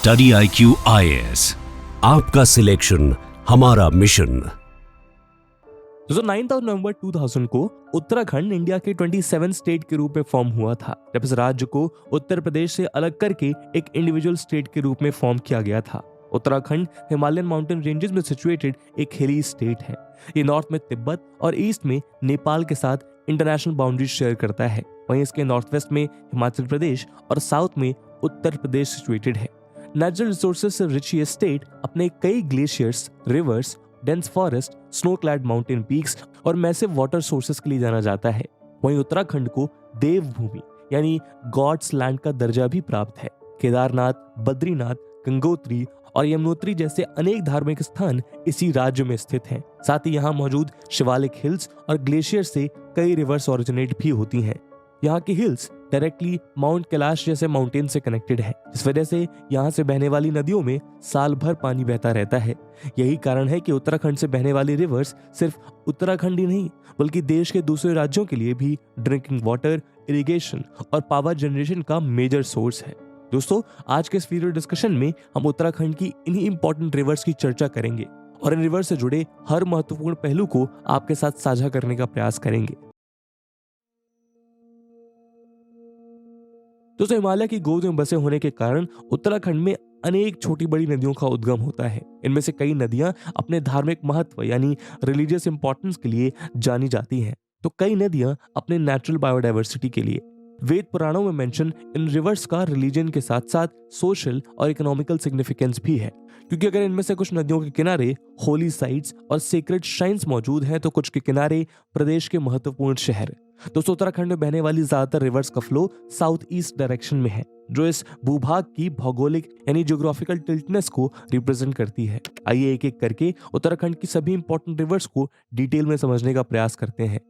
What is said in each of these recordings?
Study IQ IAS, आपका selection हमारा mission. दोस्तों 9 नवंबर 2000 को उत्तराखंड इंडिया के 27 स्टेट के रूप में फॉर्म हुआ था, जब इस राज्य को उत्तर प्रदेश से अलग करके एक इंडिविजुअल स्टेट के रूप में फॉर्म किया गया था। उत्तराखंड हिमालयन माउंटेन रेंजेस में सिचुएटेड एक हिली स्टेट है। ये नॉर्थ में तिब्बत और ईस्ट में नेपाल के साथ इंटरनेशनल बाउंड्री शेयर करता है। वहीं इसके नॉर्थ वेस्ट में हिमाचल प्रदेश और साउथ में उत्तर प्रदेश सिचुएटेड है। नेचुरल रिसोर्सेज से रिच ये स्टेट अपने कई glaciers, reverse, dense forest, snow clad mountain peaks और मैसिव वाटर सोर्सेस के लिए जाना जाता है। वहीं उत्तराखंड को देवभूमि यानी गॉड्स लैंड का दर्जा भी प्राप्त है। केदारनाथ, बद्रीनाथ, गंगोत्री और यमुनोत्री जैसे अनेक धार्मिक स्थान इसी राज्य में स्थित हैं। साथ ही यहाँ मौजूद शिवालिक हिल्स और ग्लेशियर से कई रिवर्स ओरिजिनेट भी होती हैं। यहाँ की हिल्स डायरेक्टली माउंट कैलाश जैसे माउंटेन से कनेक्टेड है। इस वजह से यहाँ से बहने वाली नदियों में साल भर पानी बहता रहता है। यही कारण है कि उत्तराखंड से बहने वाली रिवर्स सिर्फ उत्तराखंड ही नहीं बल्कि देश के दूसरे राज्यों के लिए भी ड्रिंकिंग वाटर, इरिगेशन और पावर जनरेशन का मेजर सोर्स है। दोस्तों, आज के इस वीडियो डिस्कशन में हम उत्तराखंड की इन्हीं इंपॉर्टेंट रिवर्स की चर्चा करेंगे और इन रिवर्स से जुड़े हर महत्वपूर्ण पहलू को आपके साथ साझा करने का प्रयास करेंगे। दोस्तों, हिमालय की गोद में बसे होने के कारण उत्तराखंड में अनेक छोटी बड़ी नदियों का उद्गम होता है। इनमें से कई नदियां अपने धार्मिक महत्व यानी रिलीजियस इंपॉर्टेंस के लिए जानी जाती हैं, तो कई नदियां अपने नेचुरल बायोडायवर्सिटी के लिए। वेद पुराणों में मेंशन इन रिवर्स का रिलीजन के साथ साथ सोशल और इकोनॉमिकल सिग्निफिकेंस भी है, क्योंकि अगर इनमें से कुछ नदियों के किनारे होली साइट्स और सेक्रेड श्राइन्स मौजूद हैं तो कुछ के किनारे प्रदेश के महत्वपूर्ण शहर। दोस्तों, उत्तराखंड में बहने वाली ज्यादातर रिवर्स का फ्लो साउथ ईस्ट डायरेक्शन में है, जो इस भूभाग की भौगोलिक यानी ज्योग्राफिकल टिल्टनेस को रिप्रेजेंट करती है। आइए एक एक करके उत्तराखंड की सभी इंपॉर्टेंट रिवर्स को डिटेल में समझने का प्रयास करते हैं।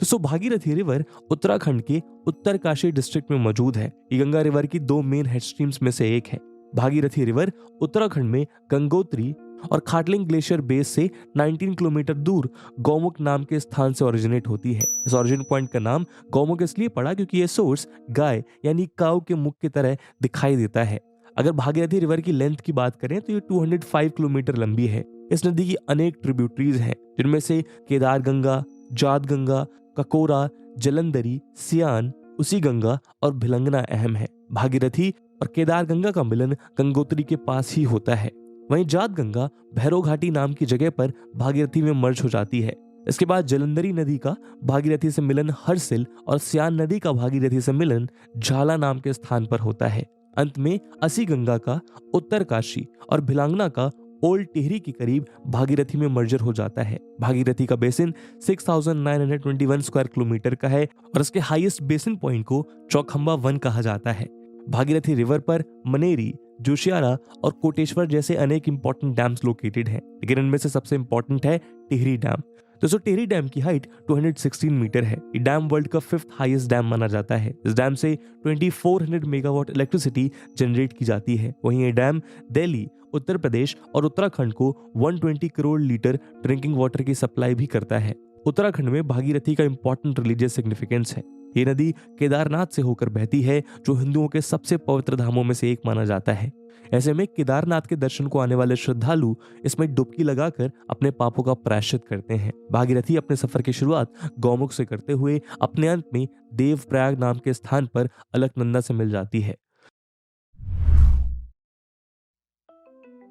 दोस्तों, भागीरथी रिवर उत्तराखंड के उत्तरकाशी डिस्ट्रिक्ट में मौजूद है। ये गंगा रिवर की दो मेन हेड स्ट्रीम्स में से एक है। भागीरथी रिवर उत्तराखंड में गंगोत्री और खाटलिंग ग्लेशियर बेस से 19 किलोमीटर दूर गौमुख नाम के स्थान से ओरिजिनेट होती है। इस ओरिजिन पॉइंट का नाम गौमुख इसलिए पड़ा क्योंकि यह सोर्स गाय यानी काऊ के मुख की तरह दिखाई देता है। अगर भागीरथी रिवर की लेंथ की बात करें तो ये 205 किलोमीटर लंबी है। इस नदी की अनेक ट्रिब्यूटरीज हैं, जिनमें से केदार गंगा, जात गंगा, ककोरा, जलंधरी, सियान, उसी गंगा और भिलंगना अहम है। भागीरथी और केदार गंगा का मिलन गंगोत्री के पास ही होता है। वहीं जात गंगा भैरव घाटी नाम की जगह पर भागीरथी में मर्ज हो जाती है। इसके बाद जलंधरी नदी का भागीरथी से मिलन हरसिल और सियान नदी का भागीरथी से मिलन झाला नाम के स्थान पर होता है। अंत में असी गंगा का उत्तरकाशी और भिलांगना का ओल्ड टिहरी के करीब भागीरथी में मर्जर हो जाता है। भागीरथी का बेसिन 6921 स्क्वायर किलोमीटर का है और इसके हाईएस्ट बेसिन पॉइंट को चौखंबा 1 कहा जाता है। भागीरथी रिवर पर मनेरी, जोशियारा और कोटेश्वर जैसे अनेक इंपॉर्टेंट डैम्स लोकेटेड हैं, लेकिन इनमें से सबसे इंपॉर्टेंट है टिहरी डैम। दोस्तों, टिहरी डैम की हाइट 216 मीटर है। ये डैम वर्ल्ड का 5th हाईएस्ट डैम माना जाता है। इस डैम से 2400 मेगावाट इलेक्ट्रिसिटी जनरेट की जाती है। वहीं ये डैम दिल्ली, उत्तर प्रदेश और उत्तराखंड को 120 करोड़ लीटर ड्रिंकिंग वाटर की सप्लाई भी करता है। उत्तराखंड में भागीरथी का इंपॉर्टेंट रिलीजियस सिग्निफिकेंस है। ये नदी केदारनाथ से होकर बहती है, जो हिंदुओं के सबसे पवित्र धामों में से एक माना जाता है। ऐसे में केदारनाथ के दर्शन को आने वाले श्रद्धालु इसमें डुबकी लगाकर अपने पापों का प्रायश्चित करते हैं। भागीरथी अपने सफर की शुरुआत गौमुख से करते हुए अपने अंत में देवप्रयाग नाम के स्थान पर अलकनंदा से मिल जाती है।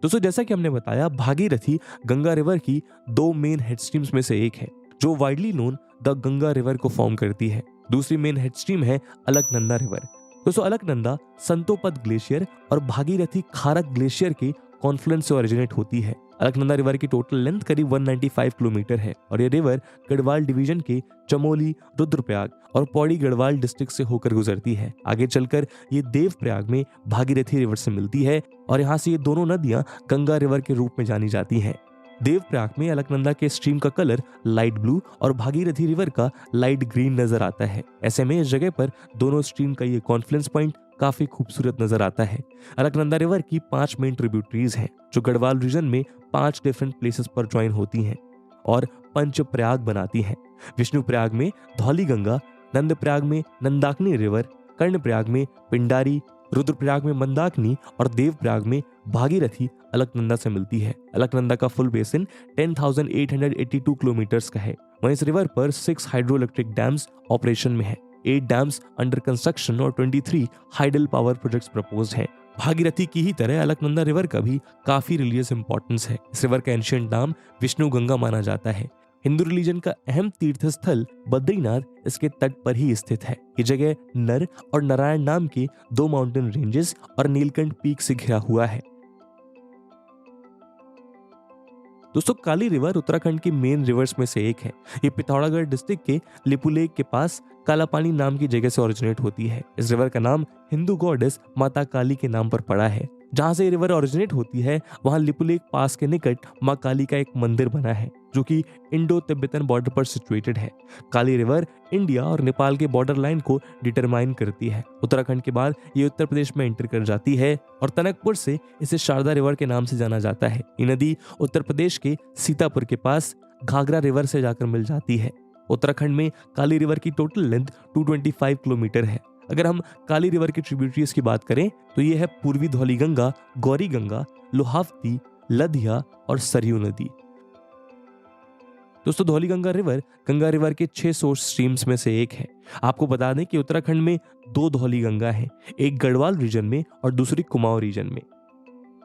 दोस्तों, जैसा कि हमने बताया, भागीरथी गंगा रिवर की दो मेन हेड स्ट्रीम्स में से एक है, जो widely known the Ganga river को फॉर्म करती है। दूसरी मेन हेड स्ट्रीम है अलकनंदा रिवर। दोस्तों, अलकनंदा संतोपद ग्लेशियर और भागीरथी खारक ग्लेशियर के कॉन्फ्लुएंस से ओरिजिनेट होती है। अलकनंदा रिवर की टोटल लेंथ करीब 195 किलोमीटर है और ये रिवर गढ़वाल डिवीजन के चमोली, रुद्रप्रयाग और पौड़ी गढ़वाल डिस्ट्रिक्ट से होकर गुजरती है। आगे चलकर ये देवप्रयाग में भागीरथी रिवर से मिलती है और यहाँ से ये दोनों नदियां गंगा रिवर के रूप में जानी जाती हैं। देवप्रयाग में अलकनंदा के स्ट्रीम का कलर लाइट ब्लू और भागीरथी रिवर का लाइट ग्रीन नजर आता है। ऐसे में इस जगह पर दोनों स्ट्रीम का ये कॉन्फ्लुएंस पॉइंट काफी खूबसूरत नजर आता है। अलकनंदा रिवर की 5 मेन ट्रिब्यूटरीज हैं, जो गढ़वाल रीजन में 5 डिफरेंट प्लेसेस पर ज्वाइन होती हैं और पंचप्रयाग बनाती हैं। विष्णुप्रयाग में धौली गंगा, नंदप्रयाग में नंदाकिनी रिवर, कर्णप्रयाग में पिंडारी, रुद्रप्रयाग में मंदाकिनी और देवप्रयाग में भागीरथी अलकनंदा से मिलती है। अलकनंदा का फुल बेसिन 10,882 किलोमीटर्स का है। वहीं इस रिवर पर 6 हाइड्रो इलेक्ट्रिक डैम्स ऑपरेशन में है, 8 डैम्स अंडर कंस्ट्रक्शन और 23 हाइडल पावर प्रोजेक्ट्स प्रपोज्ड हैं। भागीरथी की ही तरह अलकनंदा रिवर का भी काफी रिलीजियस इंपॉर्टेंस है। इस रिवर का एंशिएंट नाम विष्णु गंगा माना जाता है। हिंदू रिलीजन का अहम तीर्थ स्थल बद्रीनाथ इसके तट पर ही स्थित है। ये जगह नर और नारायण नाम के 2 माउंटेन रेंजेस और नीलकंठ पीक से घिरा हुआ है। दोस्तों, काली रिवर उत्तराखंड की मेन रिवर्स में से एक है। ये पिथौरागढ़ डिस्ट्रिक्ट के लिपुलेख के पास कालापानी नाम की जगह से ओरिजिनेट होती है। इस रिवर का नाम हिंदू गॉडेस माता काली के नाम पर पड़ा है। जहां से ये रिवर ओरिजिनेट होती है वहां लिपुलेख पास के निकट मां काली का एक मंदिर बना है जो कि इंडो तिब्बतन बॉर्डर पर सिचुएटेड है। काली रिवर इंडिया और नेपाल के बॉर्डर लाइन को डिटरमाइन करती है। उत्तराखंड के बाद ये उत्तर प्रदेश में एंटर कर जाती है और टनकपुर से इसे शारदा रिवर के नाम से जाना जाता है। ये नदी उत्तर प्रदेश के सीतापुर के पास घाघरा रिवर से जाकर मिल जाती है। उत्तराखंड में काली रिवर की टोटल लेंथ 225 किलोमीटर है। अगर हम काली रिवर की ट्रिब्यूटरीज की बात करें तो ये है पूर्वी धौलीगंगा, गौरी गंगा, लोहावती, लधिया और सरयू नदी। दोस्तों, धौलीगंगा रिवर गंगा रिवर के 6 सोर्स स्ट्रीम्स में से एक है। आपको बता दें कि उत्तराखंड में 2 धौलीगंगा हैं, एक गढ़वाल रीजन में और दूसरी कुमाऊं रीजन में।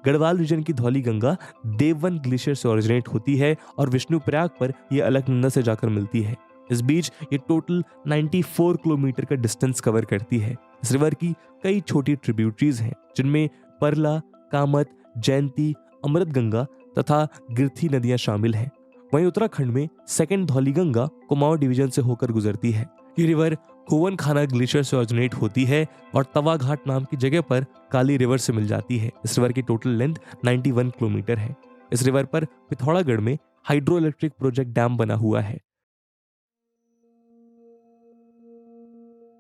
गढ़वाल रीजन की धौलीगंगा देववन ग्लेशियर से ओरिजिनेट होती है और विष्णुप्रयाग पर यह अलकनंदा से जाकर मिलती है। इस बीच ये टोटल 94 किलोमीटर का डिस्टेंस कवर करती है। इस रिवर की कई छोटी ट्रिब्यूटरीज हैं जिनमें परला, कामत, जयंती, अमृतगंगा तथा गिरथी नदियां शामिल हैं। वहीं उत्तराखंड में सेकंड धौलीगंगा कुमाऊं डिवीजन से होकर गुजरती है। ये रिवर गोवन खाना ग्लेशियर से ओरिजिनेट होती है और तवा घाट नाम की जगह पर काली रिवर से मिल जाती है। इस रिवर की टोटल लेंथ 91 किलोमीटर है। इस रिवर पर पिथौरागढ़ में हाइड्रो इलेक्ट्रिक प्रोजेक्ट डैम बना हुआ है।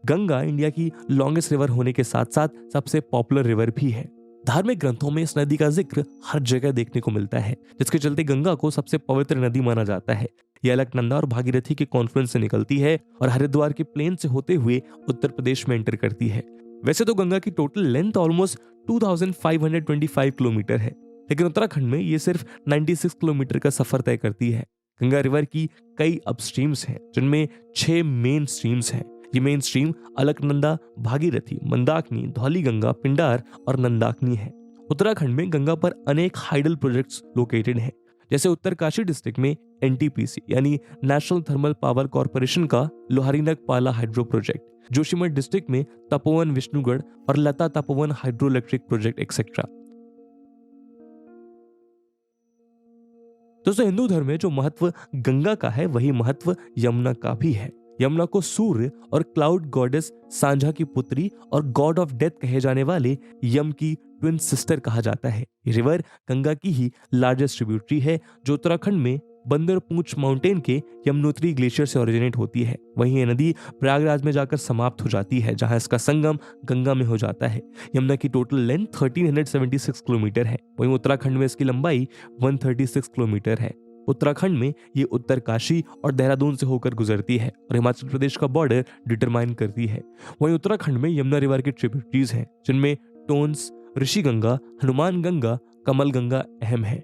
गंगा इंडिया की लॉन्गेस्ट रिवर होने के साथ साथ सबसे पॉपुलर रिवर भी है। धार्मिक ग्रंथों में इस नदी का जिक्र हर जगह देखने को मिलता है, जिसके चलते गंगा को सबसे पवित्र नदी माना जाता है। यह अलकनंदा और भागीरथी के कॉन्फ्लुएंस से निकलती है और हरिद्वार के प्लेन से होते हुए उत्तर प्रदेश में एंटर करती है। वैसे तो गंगा की टोटल लेंथ ऑलमोस्ट 2525 किलोमीटर है, लेकिन उत्तराखंड में ये सिर्फ 96 किलोमीटर का सफर तय करती है। गंगा रिवर की कई अपस्ट्रीम्स हैं जिनमें 6 मेन स्ट्रीम्स हैं। ये मेन स्ट्रीम अलकनंदा, भागीरथी, मंदाकिनी, धौलीगंगा, पिंडार और नंदाकिनी है। उत्तराखंड में गंगा पर अनेक हाइडल प्रोजेक्ट्स लोकेटेड हैं, जैसे उत्तरकाशी डिस्ट्रिक्ट में एनटीपीसी यानी नेशनल थर्मल पावर कॉर्पोरेशन का लोहारीनग पाला हाइड्रो प्रोजेक्ट, जोशीमठ डिस्ट्रिक्ट में तपोवन विष्णुगढ़ और Lata Tapovan hydro electric project etcetera. दोस्तों, हिंदू धर्म में जो महत्व गंगा का है वही महत्व यमुना का भी है। यमुना को सूर्य और क्लाउड गॉडेस सांझा की पुत्री और गॉड ऑफ डेथ कहे जाने वाले यम की ट्विन सिस्टर कहा जाता है। ये रिवर गंगा की ही लार्जेस्ट ट्रिब्यूटरी है जो उत्तराखंड में बंदरपूंछ माउंटेन के यमुनोत्री ग्लेशियर से ओरिजिनेट होती है। वहीं ये नदी प्रयागराज में जाकर समाप्त हो जाती है, जहां इसका संगम गंगा में हो जाता है। यमुना की टोटल लेंथ 1376 किलोमीटर है। वहीं उत्तराखंड में इसकी लंबाई 136 किलोमीटर है। उत्तराखंड में ये उत्तरकाशी और देहरादून से होकर गुजरती है और हिमाचल प्रदेश का बॉर्डर डिटरमाइन करती है। वहीं उत्तराखंड में यमुना रिवर की ट्रिब्यूटरीज हैं जिनमें टोन्स, ऋषि गंगा, हनुमान गंगा, कमल गंगा अहम है।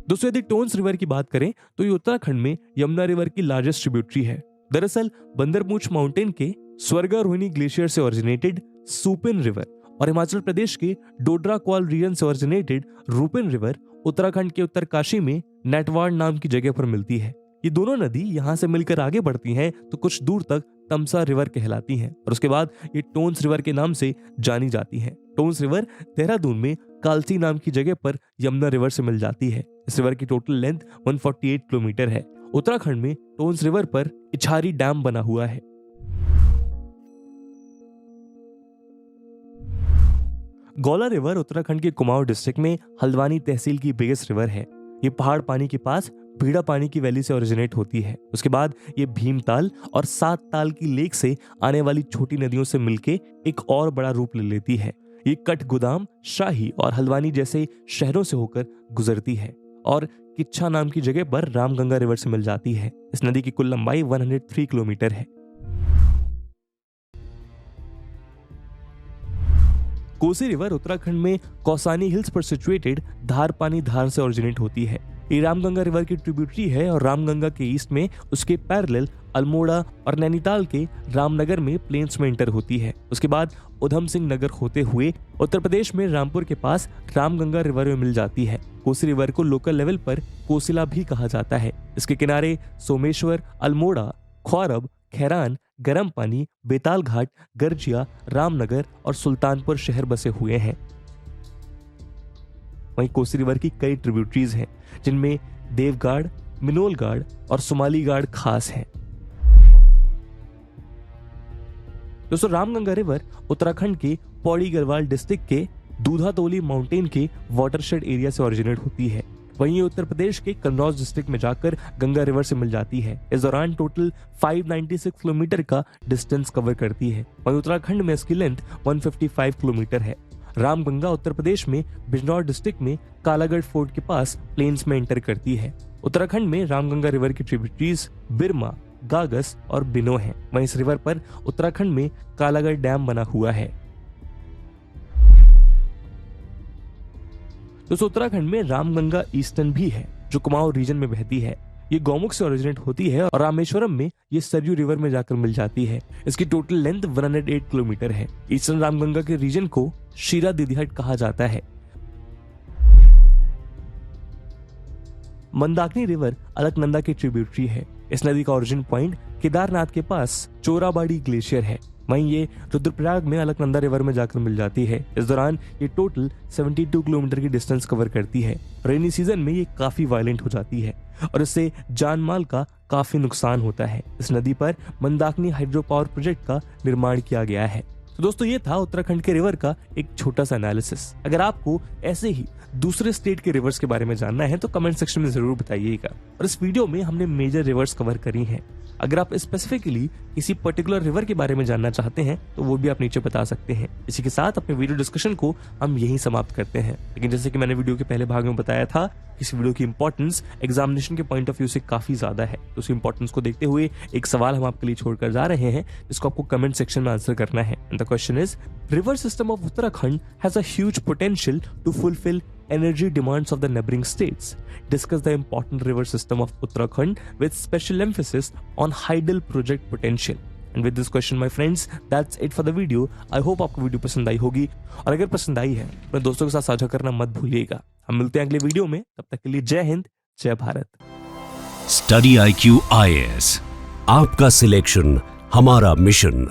दोस्तों, यदि टोन्स रिवर की बात करें तो ये उत्तराखंड में यमुना रिवर की लार्जेस्ट ट्रिब्यूटरी है। दरअसल बंदरपूंछ माउंटेन के स्वर्गारोहिणी ग्लेशियर से ओरिजिनेटेड सुपिन रिवर और हिमाचल प्रदेश के डोडरा-क्वाल रीजन से ओरिजिनेटेड रूपिन रिवर उत्तराखंड के उत्तरकाशी में नेटवाड़ नाम की जगह पर मिलती है। ये दोनों नदी यहाँ से मिलकर आगे बढ़ती हैं तो कुछ दूर तक तमसा रिवर कहलाती हैं और उसके बाद ये टोन्स रिवर के नाम से जानी जाती हैं। टोन्स रिवर देहरादून में कालसी नाम की जगह पर यमुना रिवर से मिल जाती है। इस रिवर की टोटल लेंथ 148 किलोमीटर है। उत्तराखंड में टोन्स रिवर पर इछारी डैम बना हुआ है। गौला रिवर उत्तराखंड के कुमाऊं डिस्ट्रिक्ट में हल्द्वानी तहसील की बिगेस्ट रिवर है। ये पहाड़ पानी के पास भीड़ा पानी की वैली से ओरिजिनेट होती है। उसके बाद ये भीमताल और 7 ताल की लेक से आने वाली छोटी नदियों से मिलके एक और बड़ा रूप ले लेती है। ये कठगोदाम, शाही और हल्द्वानी जैसे शहरों से होकर गुजरती है और किच्छा नाम की जगह पर रामगंगा रिवर से मिल जाती है। इस नदी की कुल लंबाई 103 किलोमीटर है। कोसी रिवर उत्तराखंड में कौसानी हिल्स पर सिचुएटेड धारपानी धार से ओरिजिनेट होती है। ये रामगंगा रिवर की ट्रिब्यूटरी है और रामगंगा के ईस्ट में उसके पैरेलल अल्मोड़ा और नैनीताल के रामनगर में प्लेन्स में एंटर होती है। उसके बाद उधम सिंह नगर होते हुए उत्तर प्रदेश में रामपुर के पास रामगंगा रिवर में मिल जाती है। कोसी रिवर को लोकल लेवल पर कोसिला भी कहा जाता है। इसके किनारे सोमेश्वर, अल्मोड़ा, खौरब, खैरान, गरम पानी, बेताल घाट, गर्जिया, रामनगर और सुल्तानपुर शहर बसे हुए हैं। वहीं कोसी रिवर की कई ट्रिब्यूटरीज हैं, जिनमें देवगाड़, मिनोलगाड़ और सुमालीगाड़ खास हैं। दोस्तों, रामगंगा रिवर उत्तराखंड के पौड़ी गढ़वाल डिस्ट्रिक्ट के दूधातोली माउंटेन के वाटरशेड एरिया से ओरिजिनेट होती है। वहीं उत्तर प्रदेश के कन्नौज डिस्ट्रिक्ट में जाकर गंगा रिवर से मिल जाती है। इस दौरान टोटल 596 किलोमीटर का डिस्टेंस कवर करती है। वहीं उत्तराखंड में इसकी लेंथ 155 किलोमीटर है। रामगंगा उत्तर प्रदेश में बिजनौर डिस्ट्रिक्ट में कालागढ़ फोर्ट के पास प्लेन्स में एंटर करती है। उत्तराखंड में रामगंगा रिवर की ट्रिब्यूटरीज बिरमा, गागस और बिनो हैं। वहीं इस रिवर पर उत्तराखंड में कालागढ़ डैम बना हुआ है। दोस्तों, उत्तराखंड में रामगंगा ईस्टर्न भी है, जो कुमाऊं रीजन में बहती है। ये गौमुख से ओरिजिनेट होती है और रामेश्वरम में ये सरयू रिवर में जाकर मिल जाती है। इसकी टोटल लेंथ 108 किलोमीटर है। ईस्टर्न रामगंगा के रीजन को शीरा दिदिहट कहा जाता है। मंदाकिनी रिवर अलकनंदा की ट्रिब्यूटरी है। इस नदी का ओरिजिन पॉइंट केदारनाथ के पास चोराबाड़ी ग्लेशियर है। वहीं ये रुद्रप्रयाग में अलकनंदा रिवर में जाकर मिल जाती है। इस दौरान ये टोटल 72 किलोमीटर की डिस्टेंस कवर करती है। रेनी सीजन में ये काफी वायलेंट हो जाती है और इससे जान माल का काफी नुकसान होता है। इस नदी पर मंदाकिनी हाइड्रो पावर प्रोजेक्ट का निर्माण किया गया है। तो दोस्तों, ये था उत्तराखंड के रिवर का एक छोटा सा एनालिसिस। अगर आपको ऐसे ही दूसरे स्टेट के रिवर्स के बारे में जानना है तो कमेंट सेक्शन में जरूर बताइएगा। और इस वीडियो में हमने मेजर रिवर्स कवर करी हैं। अगर आप स्पेसिफिकली किसी पर्टिकुलर रिवर के बारे में जानना चाहते हैं तो वो भी आप नीचे बता सकते हैं। इसी के साथ अपने वीडियो डिस्कशन को हम यहीं समाप्त करते हैं। लेकिन जैसे कि मैंने वीडियो के पहले भाग में बताया था, इस वीडियो की इंपॉर्टेंस एग्जामिनेशन के पॉइंट ऑफ व्यू से काफी ज्यादा है। तो उस इंपॉर्टेंस को देखते हुए एक सवाल हम आपके लिए छोड़कर जा रहे हैं, जिसको आपको कमेंट सेक्शन में आंसर करना है। And the question is, river system of Uttarakhand has a huge potential to fulfil energy demands of the neighboring states. Discuss the important river system of Uttarakhand with special emphasis on Hydel project potential. And with this question, my friends, that's it for the video. I hope आपको video पसंद आई होगी और अगर पसंद आई है तो दोस्तों के साथ साझा करना मत भूलिएगा। हम मिलते हैं अगले वीडियो में, तब तक के लिए जय हिंद, जय भारत। स्टडी IQ IAS, आपका सिलेक्शन हमारा मिशन।